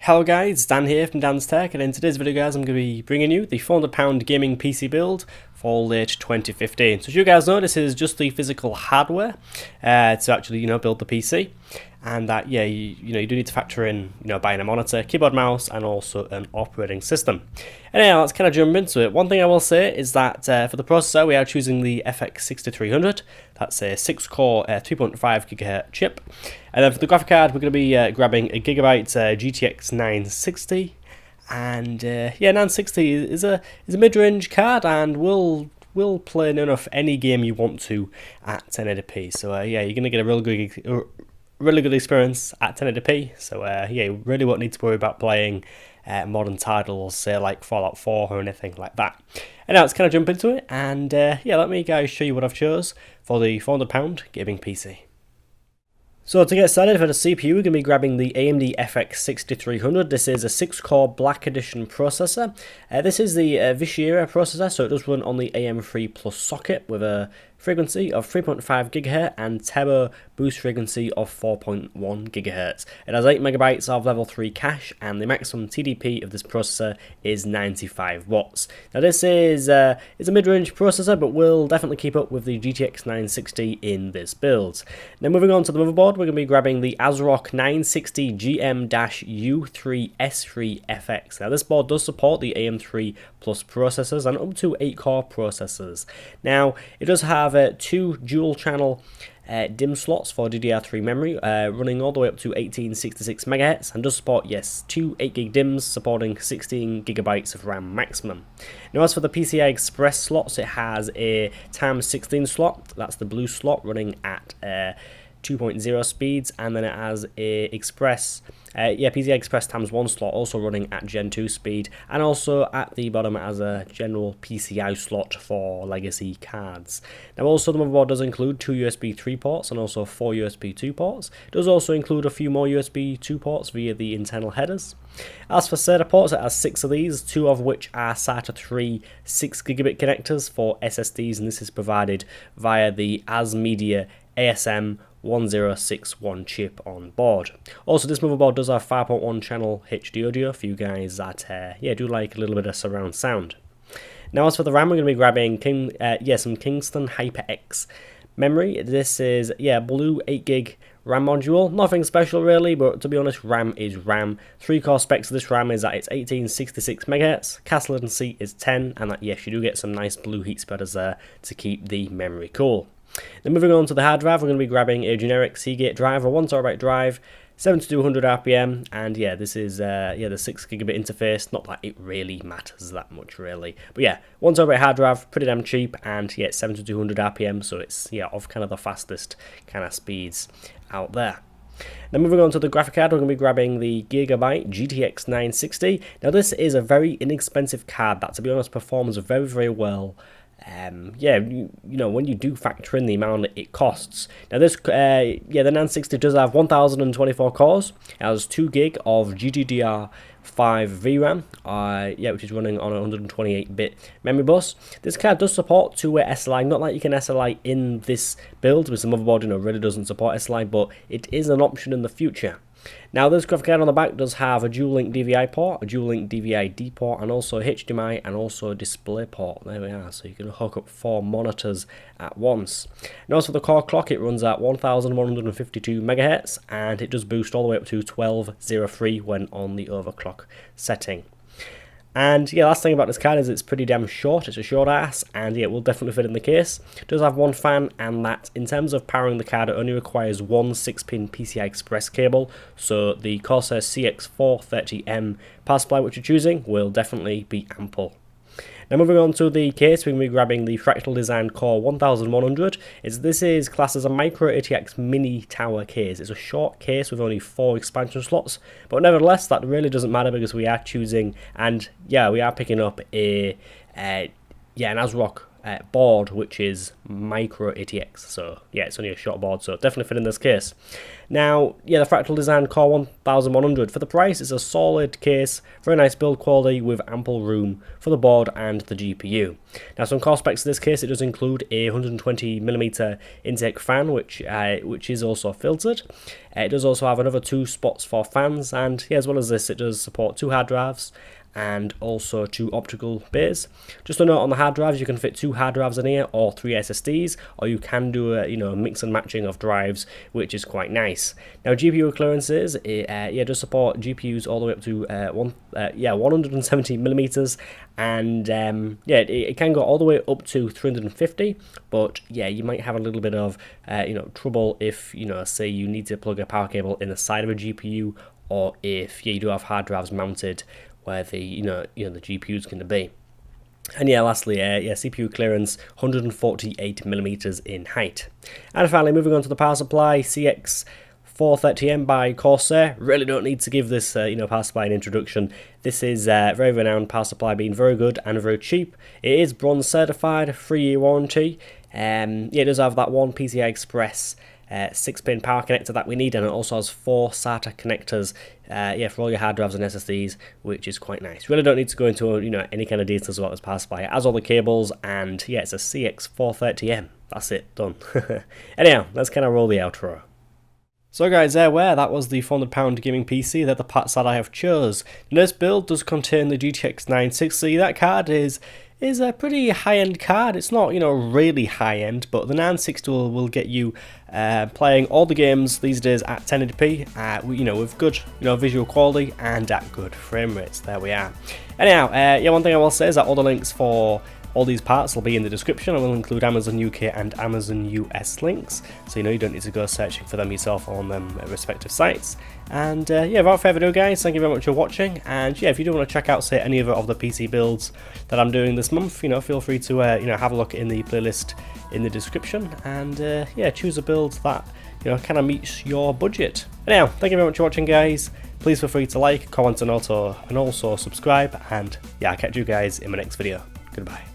Hello guys, Dan here from Dan's Tech, and in today's video guys I'm going to be bringing you the £400 gaming PC build for late 2015. So as you guys know, this is just the physical hardware to actually build the PC, and that you do need to factor in buying a monitor, keyboard, mouse, and also an operating system. And yeah, let's kind of jump into it. One thing I will say is that for the processor we are choosing the FX 6300. That's a 6-core 3.5 GHz chip. And then for the graphic card we're going to be grabbing a Gigabyte GTX 960. And 960 is a mid-range card, and will play enough any game you want to at 1080p. So you're going to get a really good experience at 1080p. So you really won't need to worry about playing modern titles, say like Fallout 4 or anything like that. And now let's kind of jump into it, and let me guys show you what I've chose for the £400 gaming PC. So to get started for the CPU, we're going to be grabbing the AMD FX 6300. This is a 6-core Black Edition processor. This is the Vishera processor, so it does run on the AM3 Plus socket with a frequency of 3.5 GHz and turbo boost frequency of 4.1 GHz. It has 8 MB of level 3 cache, and the maximum TDP of this processor is 95 watts. Now this is a mid-range processor, but will definitely keep up with the GTX 960 in this build. Now moving on to the motherboard, we're going to be grabbing the ASRock 960 GM-U3S3FX. Now this board does support the AM3 Plus processors and up to 8-core processors. Now it does have 2 dual channel DIMM slots for DDR3 memory, running all the way up to 1866 MHz, and does support, yes, 2 8GB DIMMs supporting 16 GB of RAM maximum. Now as for the PCI Express slots, it has a x16 slot, that's the blue slot, running at 2.0 speeds, and then it has a PCI Express x1 slot also running at Gen 2 speed, and also at the bottom it has a general PCI slot for legacy cards. Now also the motherboard does include 2 USB 3 ports and also 4 USB 2 ports. It does also include a few more USB 2 ports via the internal headers. As for SATA ports, it has 6 of these, 2 of which are SATA 3 6GB connectors for SSDs, and this is provided via the ASMedia ASM 1061 chip on board. Also, this motherboard does have 5.1 channel HD audio for you guys that do like a little bit of surround sound. Now as for the RAM, we're going to be grabbing some Kingston HyperX memory. This is blue 8GB RAM module. Nothing special really, but to be honest, RAM is RAM. 3-core specs of this RAM is that it's 1866 MHz, cast latency is 10, and that yes, you do get some nice blue heat spreaders there to keep the memory cool. Then moving on to the hard drive, we're going to be grabbing a generic Seagate drive, a 1TB drive, 7200 RPM, and this is the 6GB interface. Not that it really matters that much really, but 1TB hard drive, pretty damn cheap, and 7200 RPM, so it's of kind of the fastest kind of speeds out there. Now moving on to the graphic card, we're going to be grabbing the Gigabyte GTX 960. Now this is a very inexpensive card that, to be honest, performs very, very well. When you do factor in the amount it costs. Now this, the 960 does have 1024 cores. It has 2GB of GDDR5 VRAM, which is running on a 128-bit memory bus. This card does support 2-way SLI. Not like you can SLI in this build, because the motherboard really doesn't support SLI, but it is an option in the future. Now this graphic card on the back does have a dual-link DVI port, a dual-link DVI-D port, and also HDMI, and also a display port. There we are, so you can hook up 4 monitors at once. Now as for the core clock, it runs at 1152 MHz, and it does boost all the way up to 1203 when on the overclock setting. And last thing about this card is it's pretty damn short. It's a short ass, and it will definitely fit in the case. It does have 1 fan, and that, in terms of powering the card, it only requires 1 6-pin PCI Express cable. So the Corsair CX430M power supply which you're choosing will definitely be ample. Now moving on to the case, we're going to be grabbing the Fractal Design Core 1100. This is classed as a micro ATX mini tower case. It's a short case with only 4 expansion slots, but nevertheless that really doesn't matter because we are choosing, and we are picking up an ASRock board, which is micro ATX. So yeah, it's only a short board, so definitely fit in this case. Now, yeah, the Fractal Design Core 1100 for the price is a solid case, very nice build quality with ample room for the board and the GPU. Now, some core specs of this case, it does include a 120mm intake fan, which is also filtered. It does also have another 2 spots for fans, and yeah, as well as this, it does support 2 hard drives and also 2 optical bays. Just a note on the hard drives, you can fit 2 hard drives in here or 3 SSDs, or you can do a mix and matching of drives, which is quite nice. Now, GPU clearances, it does support GPUs all the way up to 170mm, and it can go all the way up to 350, but yeah, you might have a little bit of trouble if say you need to plug a power cable in the side of a GPU, or if you do have hard drives mounted where the the GPU is going to be. And yeah, lastly, CPU clearance 148mm in height. And finally, moving on to the power supply, CX430M by Corsair. Really don't need to give this power supply an introduction. This is very renowned power supply, being very good and very cheap. It is bronze certified, 3-year warranty. It does have that one PCI Express 6-pin power connector that we need, and it also has 4 SATA connectors for all your hard drives and SSDs, which is quite nice. Really don't need to go into any kind of details about this power supply. It has all the cables, and yeah, it's a CX430M. That's it, done. Anyhow, let's kind of roll the outro. So guys, that was the £400 gaming PC that the parts that I have chose. Now, this build does contain the GTX 960. That card is a pretty high-end card. It's not really high-end, but the 960 will get you playing all the games these days at 1080p, with good visual quality and at good frame rates. There we are. Anyhow, one thing I will say is that all the links for all these parts will be in the description. I will include Amazon UK and Amazon US links, so you don't need to go searching for them yourself on them respective sites. And without further ado, guys, thank you very much for watching. And yeah, if you do want to check out, say, any other of the PC builds that I'm doing this month, feel free to have a look in the playlist in the description, and choose a build that kind of meets your budget. Anyhow, thank you very much for watching, guys. Please feel free to like, comment, and also subscribe. And yeah, I'll catch you guys in my next video. Goodbye.